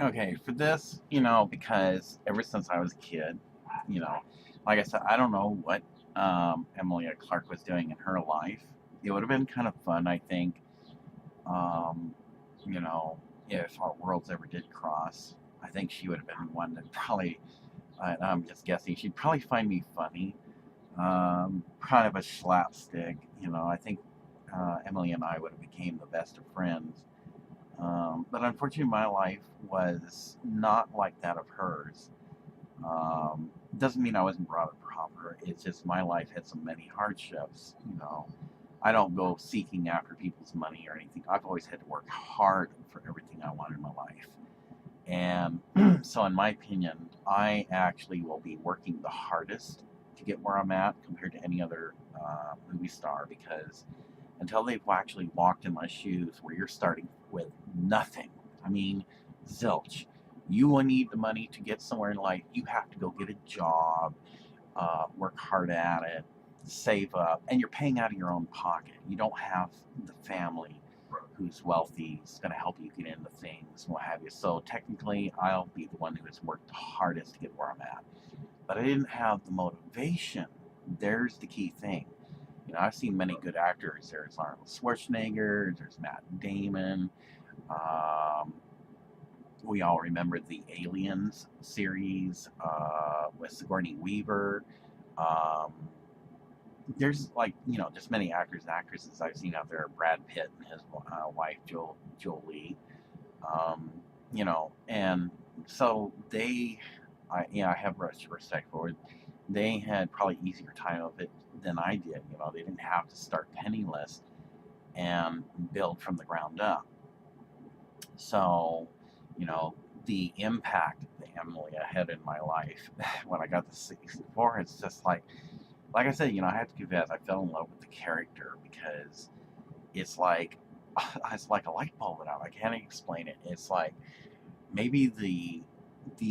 Okay, for this, because ever since I was a kid, you know, like I said, I don't know what Emilia Clarke was doing in her life. It would have been kind of fun, I think, um, you know, if our worlds ever did cross. I think she would have been one that probably, I'm just guessing, she'd probably find me funny, kind of a slapstick. I think Emily and I would have became the best of friends. But unfortunately, my life was not like that of hers. Doesn't mean I wasn't brought up proper. It's just my life had so many hardships. I don't go seeking after people's money or anything. I've always had to work hard for everything I want in my life. And so, in my opinion, I actually will be working the hardest to get where I'm at compared to any other movie star, because until they've actually walked in my shoes where you're starting with nothing. I mean, zilch. You will need the money to get somewhere in life. You have to go get a job, work hard at it, save up, and you're paying out of your own pocket. You don't have the family who's wealthy, is going to help you get into things, what have you. So technically, I'll be the one who has worked the hardest to get where I'm at. But I didn't have the motivation. There's the key thing. I've seen many good actors. There's Arnold Schwarzenegger, there's Matt Damon. Um, we all remember the Aliens series with Sigourney Weaver. Um, there's just many actors and actresses I've seen out there. Brad Pitt and his wife Jolie. Um, and so I have respect for it. They had probably easier time of it than I did. They didn't have to start penniless and build from the ground up. So, you know, the impact that Emily had in my life when I got to 64, it's just like I said, I have to confess, I fell in love with the character because it's like, it's like a light bulb went out. I can't explain it. It's like maybe the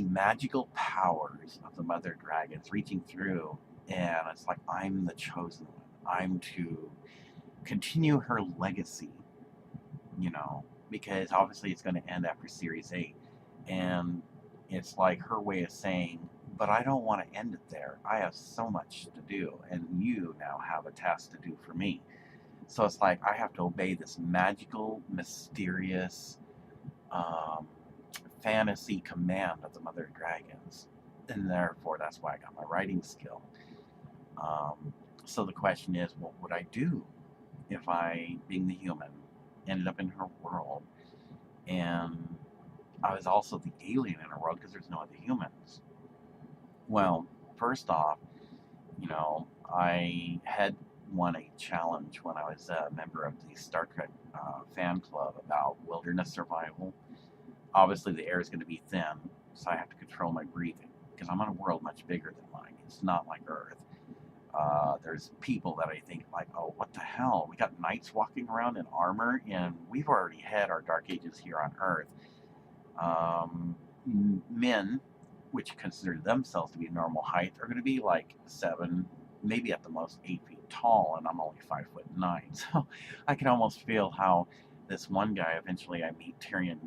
magical powers of the mother dragons reaching through, and it's like I'm the chosen one. I'm to continue her legacy, you know, because obviously it's going to end after Series 8. And it's like her way of saying, but I don't want to end it there. I have so much to do, and you now have a task to do for me. So it's like I have to obey this magical, mysterious, um, fantasy command of the Mother Dragons. And therefore, that's why I got my writing skill. Um, so the question is, what would I do if I, being the human, ended up in her world and I was also the alien in her world because there's no other humans? Well, first off, I had won a challenge when I was a member of the Star Trek fan club about wilderness survival. Obviously, the air is going to be thin, so I have to control my breathing because I'm on a world much bigger than mine. It's not like Earth. There's people that I think like, oh, what the hell? We got knights walking around in armor, and we've already had our dark ages here on Earth. Men, which consider themselves to be normal height, are going to be like 7, maybe at the most 8 feet tall, and I'm only 5'9". So I can almost feel how this one guy, eventually I meet Tyrion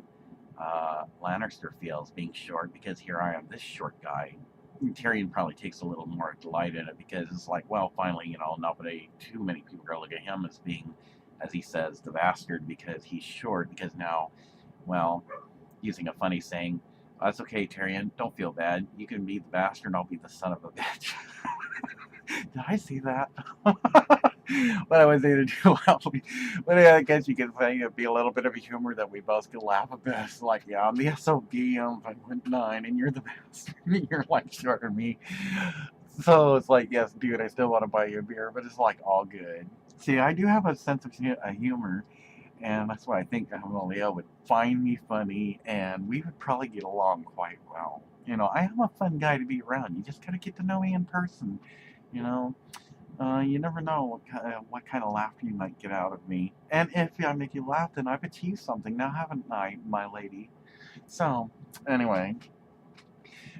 Lannister, feels being short, because here I am, this short guy. Tyrion probably takes a little more delight in it because it's like, well, finally, nobody, too many people are going to look at him as being, as he says, the bastard because he's short. Because now, well, using a funny saying, that's okay, Tyrion, don't feel bad. You can be the bastard and I'll be the son of a bitch. Did I see that? What I was able to do, well, but I guess you could say it'd be a little bit of a humor that we both could laugh at bit. It's like, yeah, I'm the SOB, I'm 5'9", and you're the bastard. You're like shorter than me. So it's like, yes, dude, I still want to buy you a beer, but it's like all good. See, I do have a sense of humor, and that's why I think Amalia would find me funny, and we would probably get along quite well. I am a fun guy to be around. You just gotta get to know me in person. You know, you never know what kind of laughter you might get out of me. And if I make you laugh, then I've achieved something. Now, haven't I, my lady? So, anyway,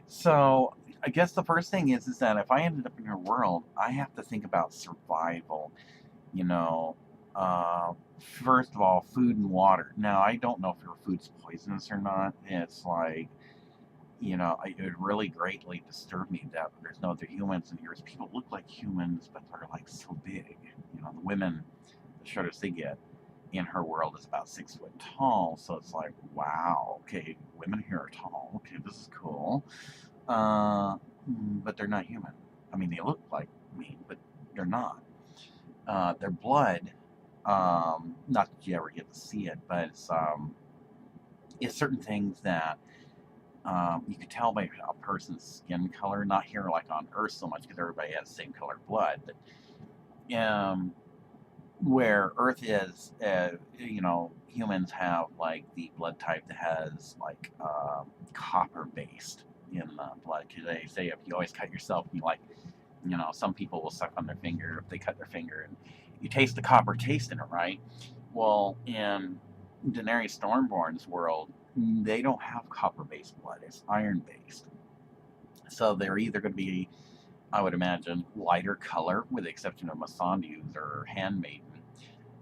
so I guess the first thing is that if I ended up in her world, I have to think about survival. You know, uh, first of all, food and water. Now, I don't know if your food's poisonous or not. It's like, it would really greatly disturb me that there's no other humans in here. People look like humans, but they're like so big. The women, the shortest they get in her world is about 6 foot tall. So it's like, wow, okay, women here are tall. Okay, this is cool. But they're not human. I mean, they look like me, but they're not. Their blood, not that you ever get to see it, but it's certain things that you could tell by a person's skin color. Not here like on Earth so much because everybody has the same color blood, but where Earth is, humans have like the blood type that has like copper based in the blood. Because they say if you always cut yourself, some people will suck on their finger if they cut their finger, and you taste the copper taste in it, right? Well, in Daenerys Stormborn's world, they don't have copper-based blood. It's iron-based. So they're either going to be, I would imagine, lighter color, with the exception of Missandei's or Handmaiden.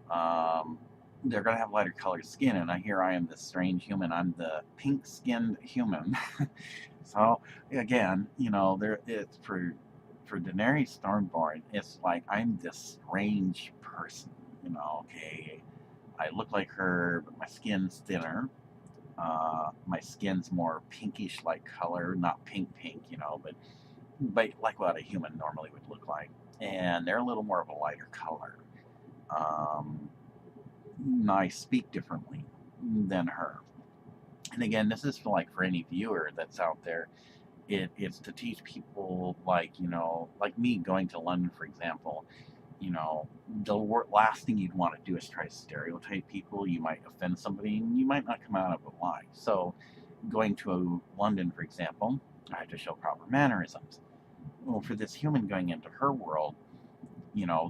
Um, they're going to have lighter colored skin, and here I am, this strange human. I'm the pink skinned human. So again, there it's for Daenerys Stormborn, it's like I'm this strange person. Okay, I look like her, but my skin's thinner. My skin's more pinkish like color, not pink, but like what a human normally would look like. And they're a little more of a lighter color. Um, I speak differently than her. And again, this is for any viewer that's out there. It's to teach people like me going to London, for example. The last thing you'd want to do is try to stereotype people. You might offend somebody, and you might not come out of it alive. So, going to London, for example, I had to show proper mannerisms. Well, for this human going into her world,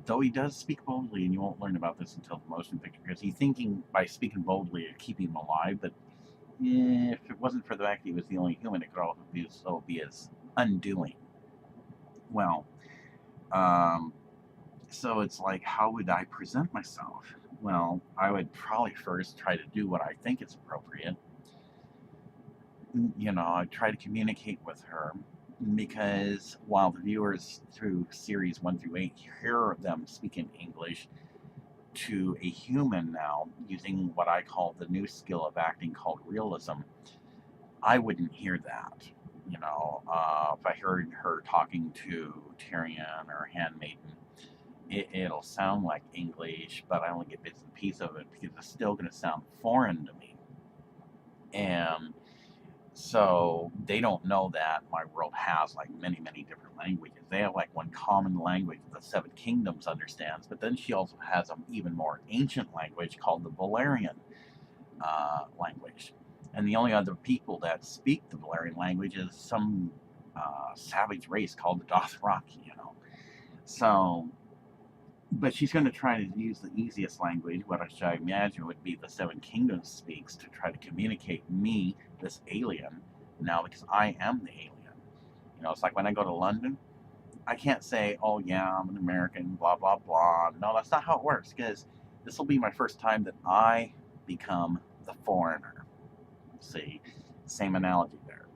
though he does speak boldly, and you won't learn about this until the motion picture, because he's thinking by speaking boldly of keeping him alive, but if it wasn't for the fact that he was the only human, it could also be his undoing. Well, um, so it's like, how would I present myself? Well, I would probably first try to do what I think is appropriate. I'd try to communicate with her, because while the viewers through series 1 through 8 hear them speak in English to a human now using what I call the new skill of acting called realism, I wouldn't hear that. If I heard her talking to Tyrion or Handmaiden, it'll sound like English, but I only get bits and pieces of it because it's still going to sound foreign to me. And so they don't know that my world has like many, many different languages. They have like one common language that the Seven Kingdoms understands, but then she also has an even more ancient language called the Valerian language. And the only other people that speak the Valerian language is some savage race called the Dothraki. So, but she's going to try to use the easiest language, what I imagine would be the Seven Kingdoms speaks, to try to communicate me, this alien, now because I am the alien. It's like when I go to London, I can't say, oh yeah, I'm an American, blah, blah, blah. No, that's not how it works, because this will be my first time that I become the foreigner. See, same analogy there.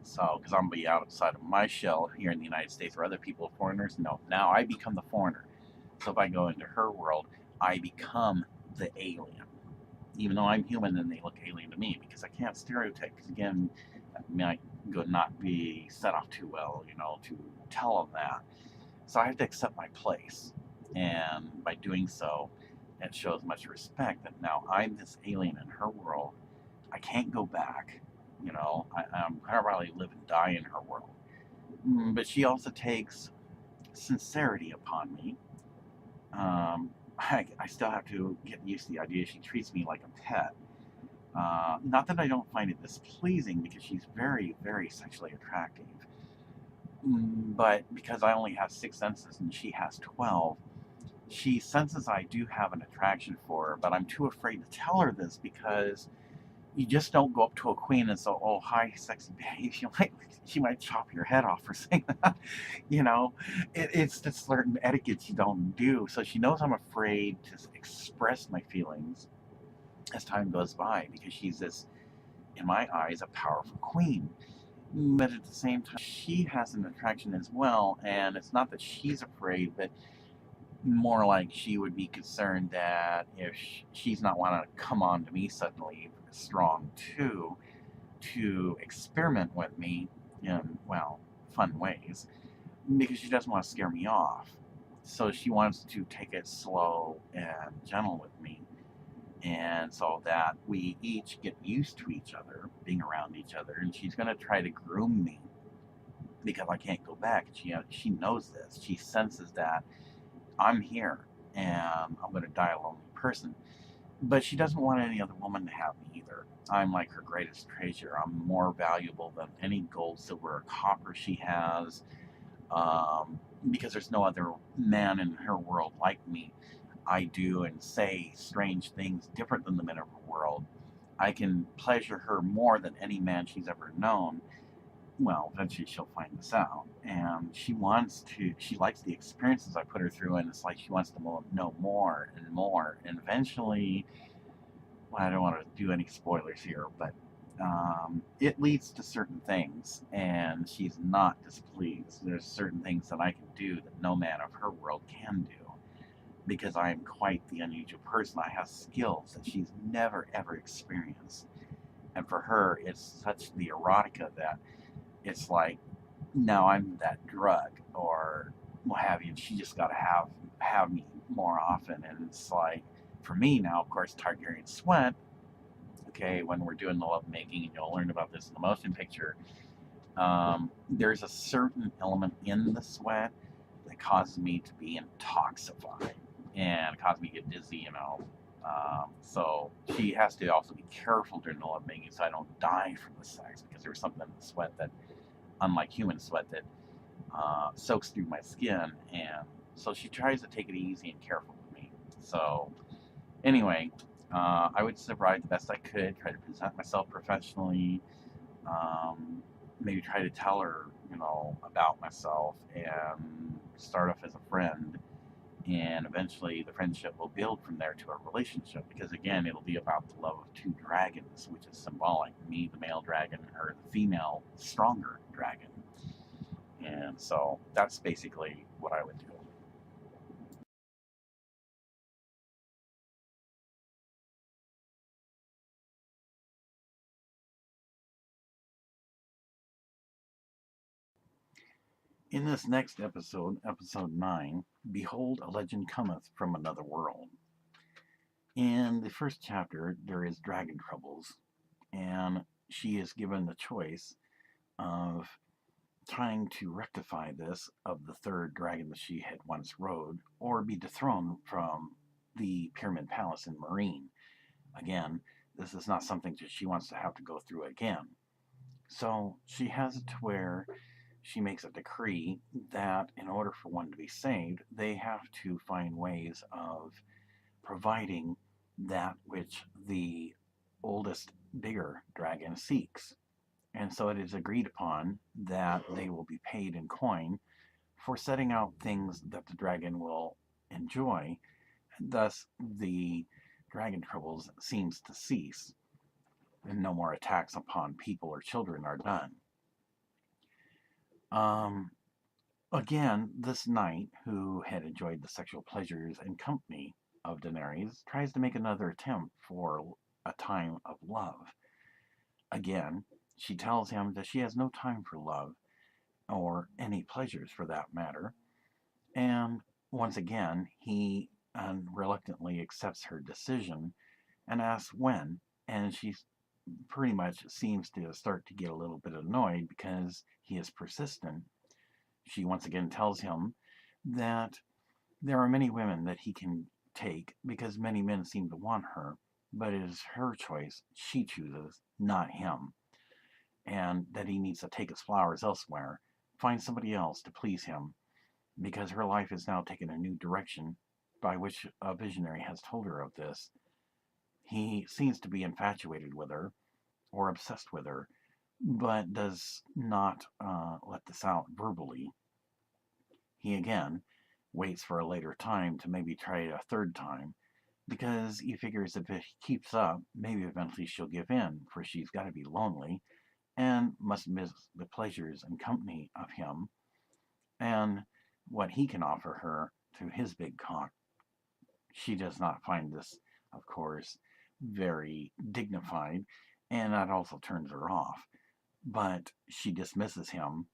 So, because I'm going to be outside of my shell here in the United States where other people are foreigners, no, now I become the foreigner. So if I go into her world, I become the alien. Even though I'm human, then they look alien to me, because I can't stereotype, because again, that might not be set off too well, to tell them that. So I have to accept my place. And by doing so, it shows much respect that now I'm this alien in her world. I can't go back. I'm going to probably live and die in her world. But she also takes sincerity upon me. I still have to get used to the idea she treats me like a pet. Not that I don't find it displeasing, because she's very, very sexually attractive. But because I only have 6 senses and she has 12, she senses I do have an attraction for her, but I'm too afraid to tell her this, because you just don't go up to a queen and say, "Oh, hi, sexy babe." She might chop your head off for saying that. It's just certain etiquettes you don't do. So she knows I'm afraid to express my feelings as time goes by, because she's this, in my eyes, a powerful queen. But at the same time, she has an attraction as well, and it's not that she's afraid, but more like she would be concerned that if she's not wanting to come on to me suddenly strong too, to experiment with me in, well, fun ways, because she doesn't want to scare me off. So she wants to take it slow and gentle with me, and so that we each get used to each other, being around each other, and she's going to try to groom me, because I can't go back. She knows this. She senses that I'm here, and I'm going to die a lonely person. But she doesn't want any other woman to have me either. I'm like her greatest treasure. I'm more valuable than any gold, silver, or copper she has, because there's no other man in her world like me. I do and say strange things different than the men of her world. I can pleasure her more than any man she's ever known. well, eventually she'll find this out, and she likes the experiences I put her through, and it's like she wants to know more and more, and eventually, well, I don't want to do any spoilers here, but it leads to certain things, and she's not displeased. There's certain things that I can do that no man of her world can do, because I am quite the unusual person. I have skills that she's never ever experienced, and for her, it's such the erotica that it's like, now I'm that drug or what have you. She just got to have me more often, and it's like, for me now, of course, Targaryen sweat. Okay, when we're doing the love making, and you'll learn about this in the motion picture. There's a certain element in the sweat that causes me to be intoxified and causes me to get dizzy, so she has to also be careful during the love making so I don't die from the sex, because there's something in the sweat that, unlike human sweat, that soaks through my skin, and so she tries to take it easy and careful with me. So anyway, I would survive the best I could, try to present myself professionally, maybe try to tell her, about myself, and start off as a friend, and eventually the friendship will build from there to a relationship, because again, it'll be about the love of two dragons, which is symbolic: me, the male dragon, and her, the female, stronger dragon. And so that's basically what I would do. In this next episode, episode 9, behold, a legend cometh from another world. In the first chapter, there is dragon troubles, and she is given the choice of trying to rectify this of the third dragon that she had once rode, or be dethroned from the Pyramid Palace in Marine. Again, this is not something that she wants to have to go through again. So she has it to where she makes a decree that in order for one to be saved, they have to find ways of providing that which the oldest, bigger dragon seeks. And so it is agreed upon that they will be paid in coin for setting out things that the dragon will enjoy. Thus, the dragon troubles seems to cease, and no more attacks upon people or children are done. Um, Again, this knight, who had enjoyed the sexual pleasures and company of Daenerys, tries to make another attempt for a time of love. Again, she tells him that she has no time for love, or any pleasures for that matter, and once again, he reluctantly accepts her decision and asks when, and she pretty much seems to start to get a little bit annoyed because he is persistent. She once again tells him that there are many women that he can take because many men seem to want her, but it is her choice. She chooses, not him. And that he needs to take his flowers elsewhere, find somebody else to please him, because her life is now taking a new direction, by which a visionary has told her of this. He seems to be infatuated with her, or obsessed with her, but does not let this out verbally. He again waits for a later time to maybe try it a third time, because he figures if it keeps up, maybe eventually she'll give in, for she's got to be lonely and must miss the pleasures and company of him and what he can offer her through his big cock. She does not find this, of course, very dignified, and that also turns her off. But she dismisses him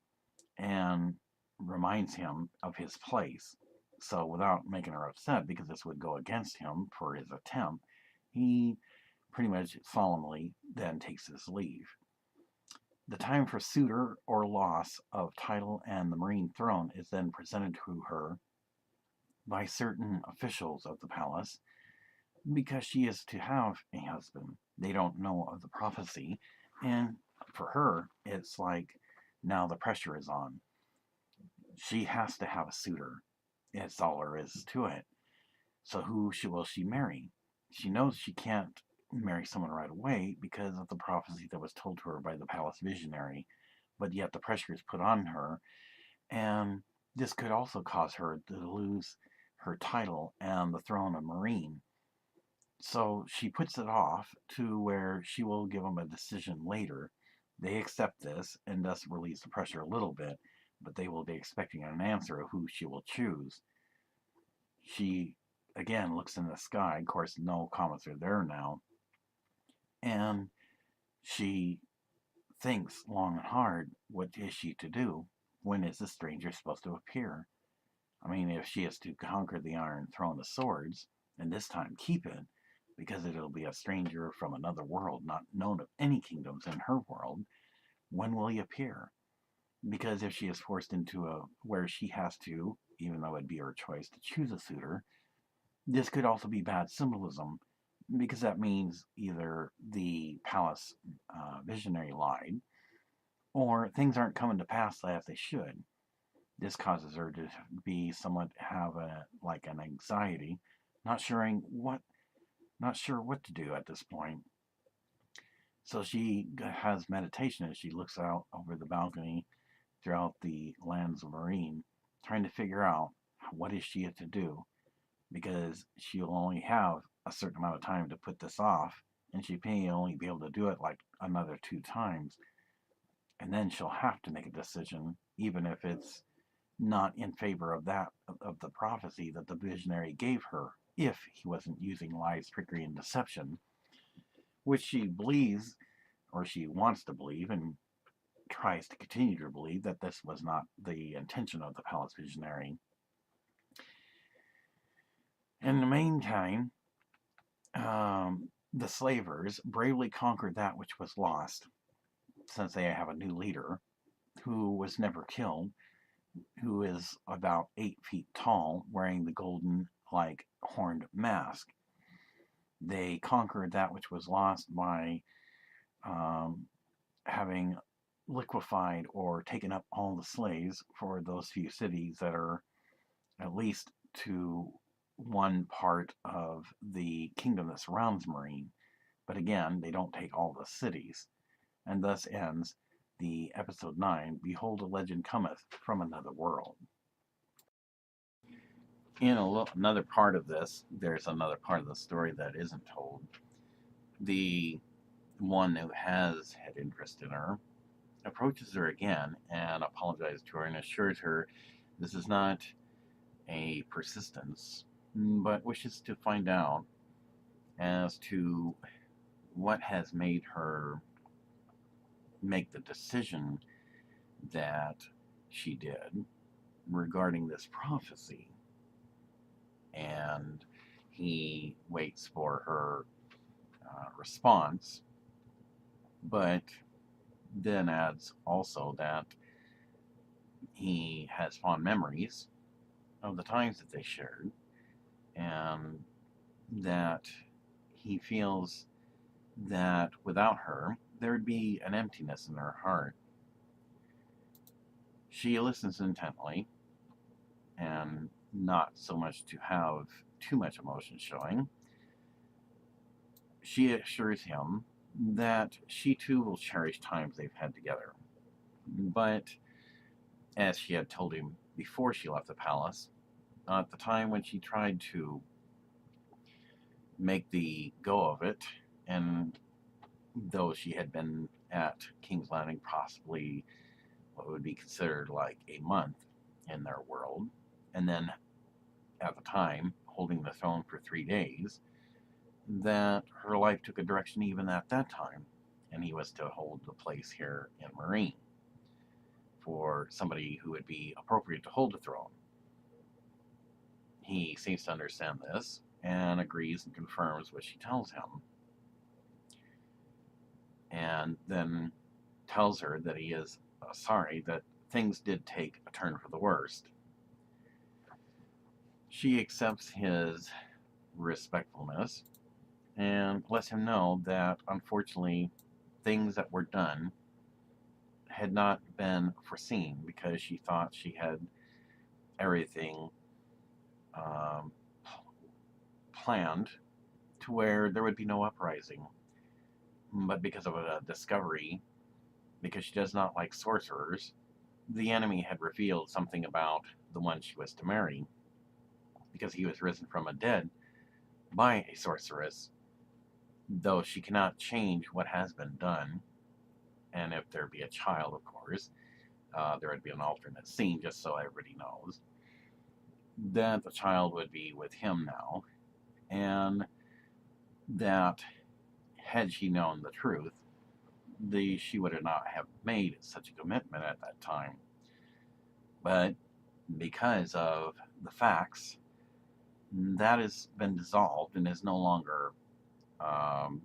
and reminds him of his place. So, without making her upset, because this would go against him for his attempt, he pretty much solemnly then takes his leave. The time for suitor or loss of title and the marine throne is then presented to her by certain officials of the palace, because she is to have a husband. They don't know of the prophecy, and for her, it's like now the pressure is on. She has to have a suitor. It's all there is to it. So will she marry? She knows she can't marry someone right away because of the prophecy that was told to her by the palace visionary. but yet the pressure is put on her, and this could also cause her to lose her title and the throne of Marine. So she puts it off to where she will give them a decision later. They accept this and thus release the pressure a little bit, but they will be expecting an answer of who she will choose. She again looks in the sky. Of course, no comments are there now. And she thinks long and hard, what is she to do? When is the stranger supposed to appear? I mean, if she is to conquer the Iron Throne of Swords, and this time keep it, because it'll be a stranger from another world, not known of any kingdoms in her world, when will he appear? Because if she is forced into a where she has to, even though it'd be her choice to choose a suitor, this could also be bad symbolism, because that means either the palace visionary lied, or things aren't coming to pass as they should. This causes her to be somewhat have a like an anxiety, not sure what to do at this point. So she has meditation as she looks out over the balcony throughout the lands of Marine, trying to figure out what is she to do, because she'll only have a certain amount of time to put this off, and she may only be able to do it like another 2 times, and then she'll have to make a decision, even if it's not in favor of the prophecy that the visionary gave her, if he wasn't using lies, trickery, and deception, which she believes, or she wants to believe, and tries to continue to believe that this was not the intention of the palace visionary. In the meantime, the slavers bravely conquered that which was lost, since they have a new leader who was never killed, who is about 8 feet tall, wearing the golden, like, horned mask. They conquered that which was lost by having liquefied or taken up all the slaves for those few cities that are at least to one part of the kingdom that surrounds Marine. But again, they don't take all the cities. And thus ends the episode 9, Behold, a Legend Cometh from Another World. In another part of this, there's another part of the story that isn't told. The one who has had interest in her approaches her again and apologizes to her and assures her this is not a persistence, but wishes to find out as to what has made her make the decision that she did regarding this prophecy. And he waits for her response, but then adds also that he has fond memories of the times that they shared, and that he feels that without her, there would be an emptiness in her heart. She listens intently, and not so much to have too much emotion showing. She assures him that she too will cherish times they've had together. But, as she had told him before she left the palace, at the time when she tried to make the go of it, and though she had been at King's Landing possibly what would be considered like a month in their world, and then at the time holding the throne for 3 days, that her life took a direction even at that time, and he was to hold the place here in Marine for somebody who would be appropriate to hold the throne. He seems to understand this and agrees and confirms what she tells him, and then tells her that he is sorry that things did take a turn for the worst. She accepts his respectfulness and lets him know that unfortunately things that were done had not been foreseen, because she thought she had everything planned to where there would be no uprising. But because of a discovery because she does not like sorcerers. The enemy had revealed something about the one she was to marry, because he was risen from the dead by a sorceress, though she cannot change what has been done. And if there be a child, of course, there would be an alternate scene, just so everybody knows that the child would be with him now, and that had she known the truth, she would have not have made such a commitment at that time. But because of the facts, that has been dissolved and is no longer um,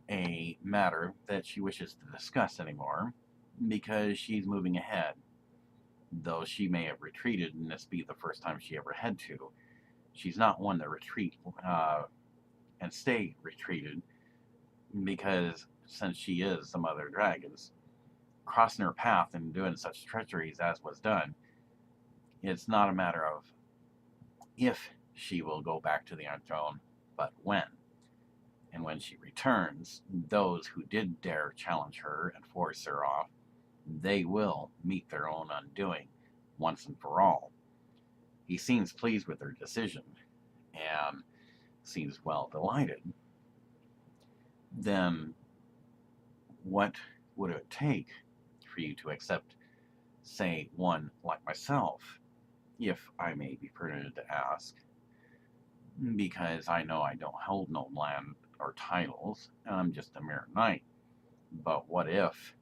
a matter that she wishes to discuss anymore, because she's moving ahead. Though she may have retreated, and this be the first time she ever had to, she's not one to retreat and stay retreated, because since she is the mother of dragons, crossing her path and doing such treacheries as was done, it's not a matter of if she will go back to the Iron Throne, but when. And when she returns, those who did dare challenge her and force her off, they will meet their own undoing once and for all. He seems pleased with her decision and seems well delighted. Then what would it take for you to accept, say, one like myself, if I may be permitted to ask? Because I know I don't hold no land or titles, and I'm just a mere knight. But what if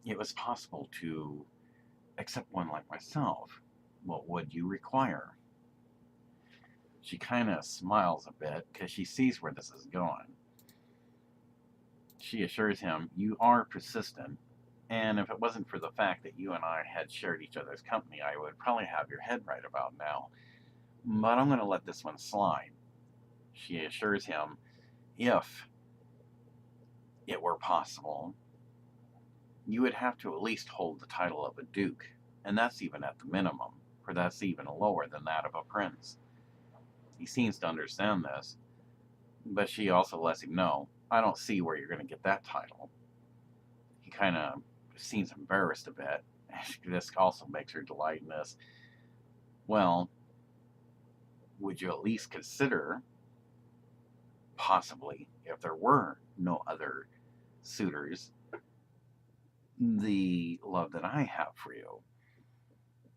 it was possible to accept one like myself? What would you require? She kind of smiles a bit because she sees where this is going. She assures him, "You are persistent, and if it wasn't for the fact that you and I had shared each other's company, I would probably have your head right about now. But I'm going to let this one slide." She assures him, if it were possible, you would have to at least hold the title of a duke, and that's even at the minimum, for that's even lower than that of a prince. He seems to understand this, but she also lets him know, "I don't see where you're going to get that title." He kind of seems embarrassed a bit. This also makes her delight in this. "Well, would you at least consider, possibly, if there were no other suitors, the love that I have for you?"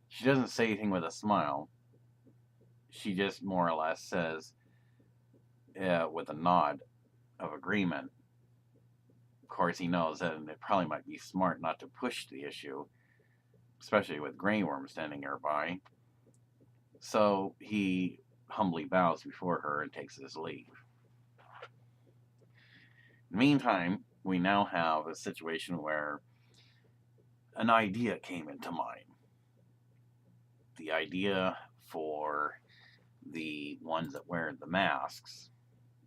She doesn't say anything with a smile. She just more or less says, with a nod of agreement. Of course, he knows that it probably might be smart not to push the issue, especially with Grey Worm standing nearby. So he humbly bows before her and takes his leave. In the meantime, we now have a situation where an idea came into mind. The idea for the ones that wear the masks,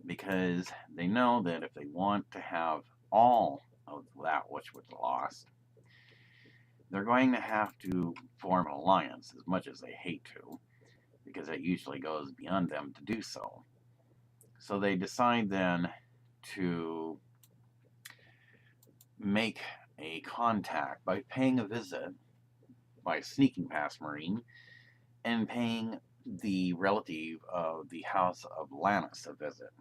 because they know that if they want to have all of that which was lost, they're going to have to form an alliance, as much as they hate to, because it usually goes beyond them to do so. So they decide then to make a contact by paying a visit, by sneaking past Marine, and paying the relative of the House of Lanis a visit.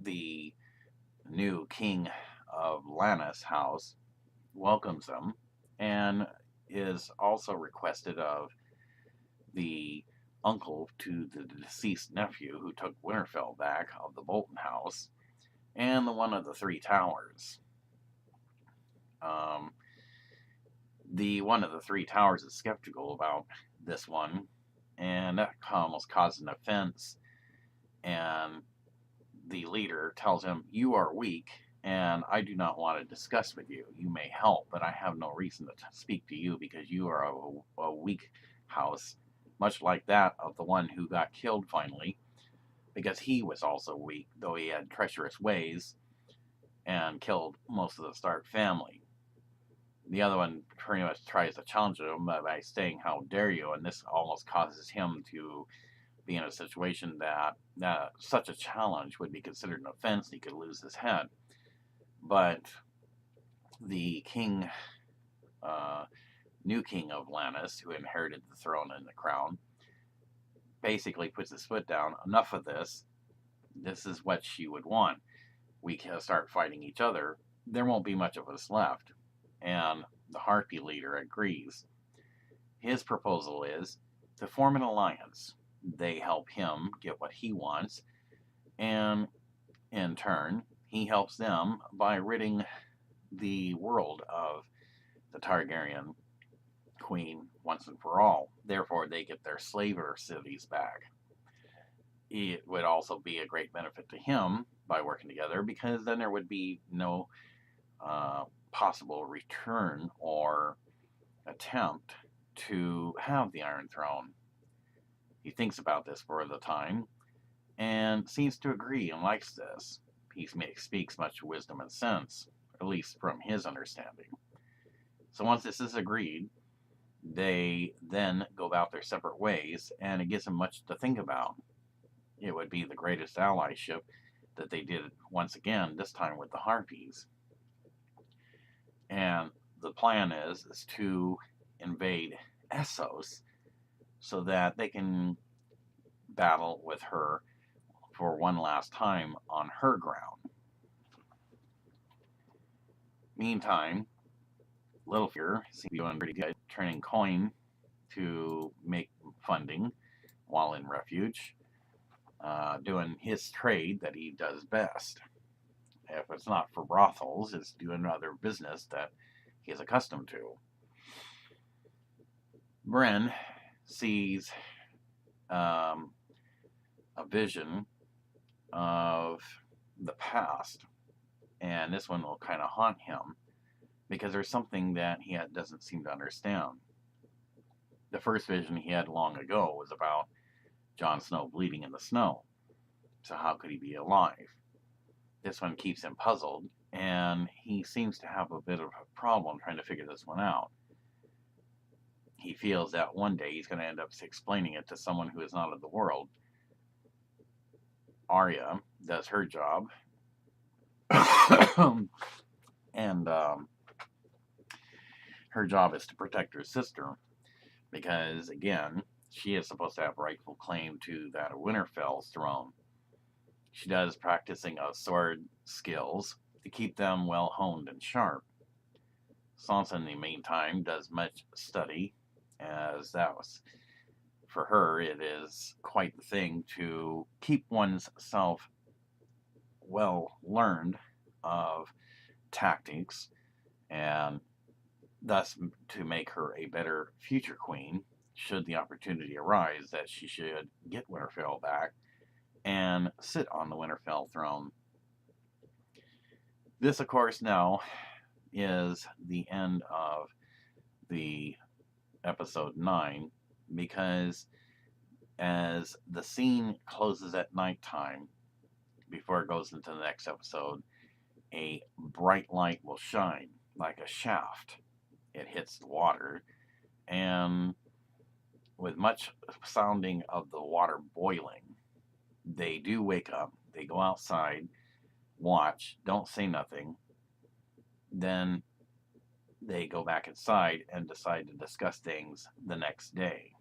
The new king of Lanis House welcomes them, and is also requested of the uncle to the deceased nephew who took Winterfell back, of the Bolton House, and the one of the three towers. The one of the three towers is skeptical about this one, and that almost caused an offense. And the leader tells him, "You are weak, and I do not want to discuss with you. You may help, but I have no reason to speak to you, because you are a weak house, much like that of the one who got killed finally, because he was also weak, though he had treacherous ways and killed most of the Stark family." The other one pretty much tries to challenge him by saying, "How dare you?" And this almost causes him to be in a situation that such a challenge would be considered an offense. He could lose his head. But the king, uh, new king of Lanis, who inherited the throne and the crown, basically puts his foot down. Enough of this. This is what she would want. We can start fighting each other. There won't be much of us left. And the Harpy leader agrees. His proposal is to form an alliance. They help him get what he wants, and in turn, he helps them by ridding the world of the Targaryen queen once and for all. Therefore, they get their slaver cities back. It would also be a great benefit to him by working together, because then there would be no possible return or attempt to have the Iron Throne. He thinks about this for the time and seems to agree and likes this. He speaks much wisdom and sense, at least from his understanding. So once this is agreed, they then go about their separate ways, and it gives them much to think about. It would be the greatest allyship that they did once again, this time with the Harpies. And the plan is to invade Essos so that they can battle with her for one last time on her ground. Meantime, Littlefinger seems to be doing pretty good, turning coin to make funding while in refuge, doing his trade that he does best. If it's not for brothels, it's doing other business that he is accustomed to. Bren sees a vision of the past, and this one will kind of haunt him because there's something that he doesn't seem to understand. The first vision he had long ago was about Jon Snow bleeding in the snow. So how could he be alive? This one keeps him puzzled, and he seems to have a bit of a problem trying to figure this one out. He feels that one day he's going to end up explaining it to someone who is not of the world. Arya does her job, and her job is to protect her sister, because, again, she is supposed to have rightful claim to that of Winterfell's throne. She does practicing of sword skills to keep them well honed and sharp. Sansa, in the meantime, does much study, as that was, for her, it is quite the thing to keep one's self well learned of tactics, and thus to make her a better future queen should the opportunity arise that she should get Winterfell back and sit on the Winterfell throne. This, of course, now is the end of the episode 9, because as the scene closes at nighttime, before it goes into the next episode, a bright light will shine like a shaft. It hits the water, and with much sounding of the water boiling, they do wake up. They go outside, watch, don't say nothing. Then they go back inside and decide to discuss things the next day.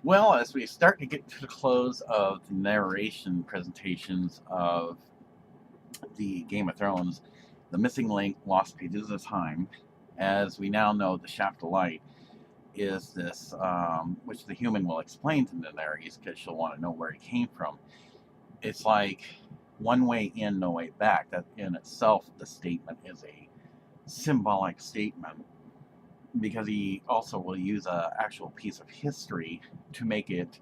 Well, as we start to get to the close of the narration presentations of the Game of Thrones, the missing link, lost pages of time, as we now know, the shaft of light is this, which the human will explain to Daenerys because she'll want to know where it came from. It's like one way in, no way back. That in itself, the statement is a symbolic statement because he also will use an actual piece of history to make it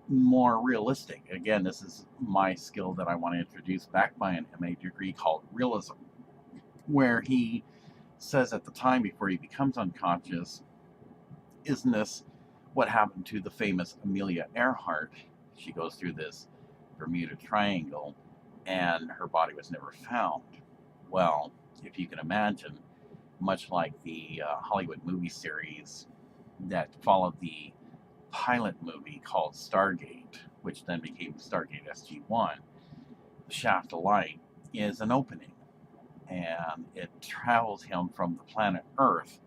more realistic. Again, this is my skill that I want to introduce back by an MA degree called realism, where he says at the time before he becomes unconscious, isn't this what happened to the famous Amelia Earhart? She goes through this Bermuda Triangle and her body was never found. Well, if you can imagine, much like the Hollywood movie series that followed the pilot movie called Stargate, which then became Stargate SG-1, the shaft of light is an opening, and it travels him from the planet Earth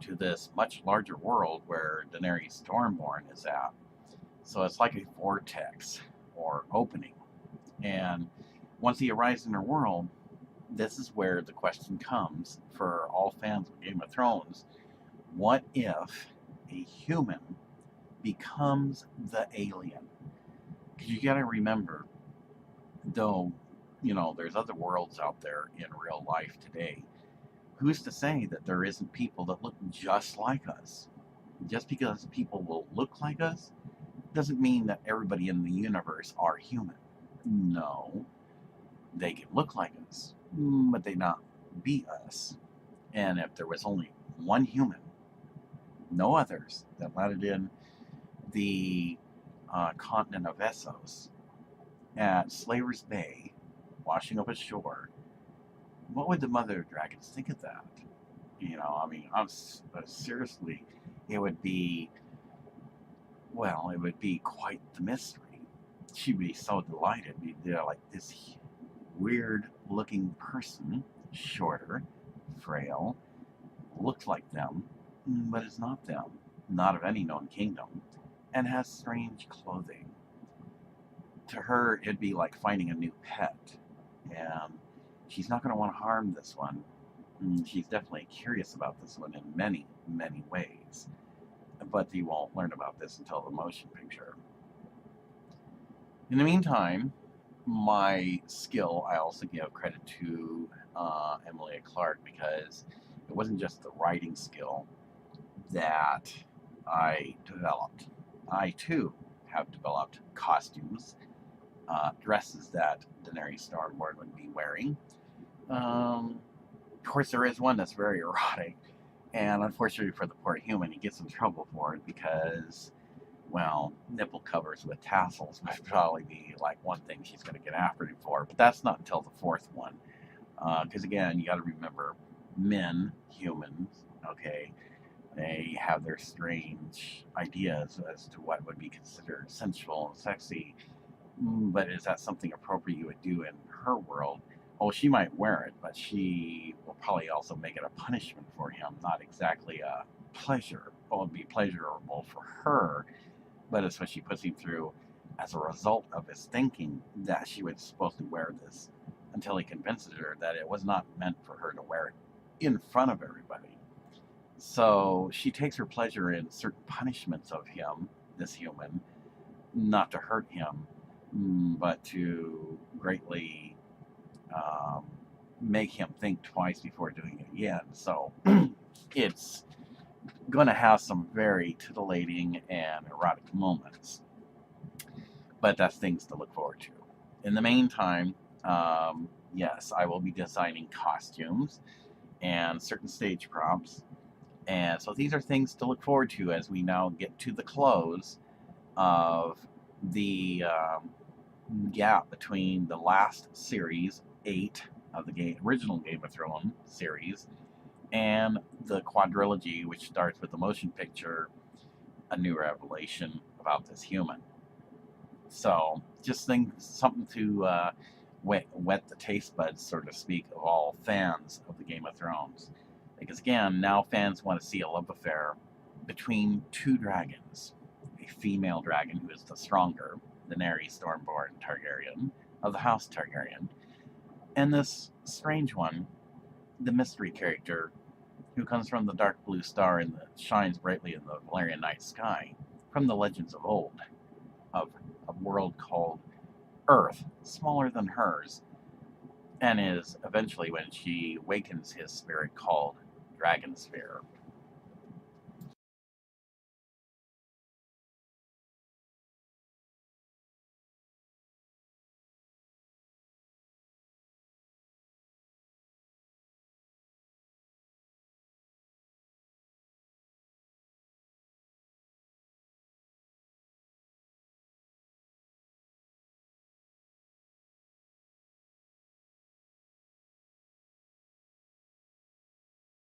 to this much larger world where Daenerys Stormborn is at. So it's like a vortex or opening. And once he arrives in her world, this is where the question comes for all fans of Game of Thrones. What if a human becomes the alien? Because you got to remember, though, there's other worlds out there in real life today. Who's to say that there isn't people that look just like us? Just because people will look like us doesn't mean that everybody in the universe are human. No, they can look like us, but they not be us. And if there was only one human, no others, that landed in the continent of Essos at Slaver's Bay, washing up ashore, what would the mother of dragons think of that? Seriously, it would be, well, it would be quite the mystery. She'd be so delighted. Like this weird looking person, shorter, frail, looked like them, but is not them, not of any known kingdom, and has strange clothing. To her, it'd be like finding a new pet, and she's not going to want to harm this one. She's definitely curious about this one in many, many ways, but you won't learn about this until the motion picture. In the meantime, my skill, I also give credit to Emilia Clarke, because it wasn't just the writing skill that I developed. I too have developed costumes, dresses that Daenerys Stormborn would be wearing. Of course, there is one that's very erotic, and unfortunately for the poor human, he gets in trouble for it because, well, nipple covers with tassels would probably be like one thing she's going to get after him for, but that's not until the fourth one. Because again, you got to remember, men, humans, okay, they have their strange ideas as to what would be considered sensual and sexy. But is that something appropriate you would do in her world? Oh, she might wear it, but she will probably also make it a punishment for him, not exactly a pleasure. Well, it would be pleasurable for her, but it's what she puts him through as a result of his thinking that she was supposed to wear this, until he convinces her that it was not meant for her to wear it in front of everybody. So she takes her pleasure in certain punishments of him, this human, not to hurt him, but to greatly make him think twice before doing it again. So it's going to have some very titillating and erotic moments, but that's things to look forward to. In the meantime, yes, I will be designing costumes and certain stage props. And so these are things to look forward to as we now get to the close of the gap between the last series, 8 of the original Game of Thrones series, and the quadrilogy, which starts with the motion picture, A New Revelation, about this human. So just something to wet the taste buds, so to speak, of all fans of the Game of Thrones. Because again, now fans want to see a love affair between two dragons. a female dragon who is the stronger, Daenerys Stormborn Targaryen of the House Targaryen, and this strange one, the mystery character who comes from the dark blue star and shines brightly in the Valyrian night sky, from the legends of old, of a world called Earth, smaller than hers, and is eventually, when she awakens his spirit, called Dragonsphere.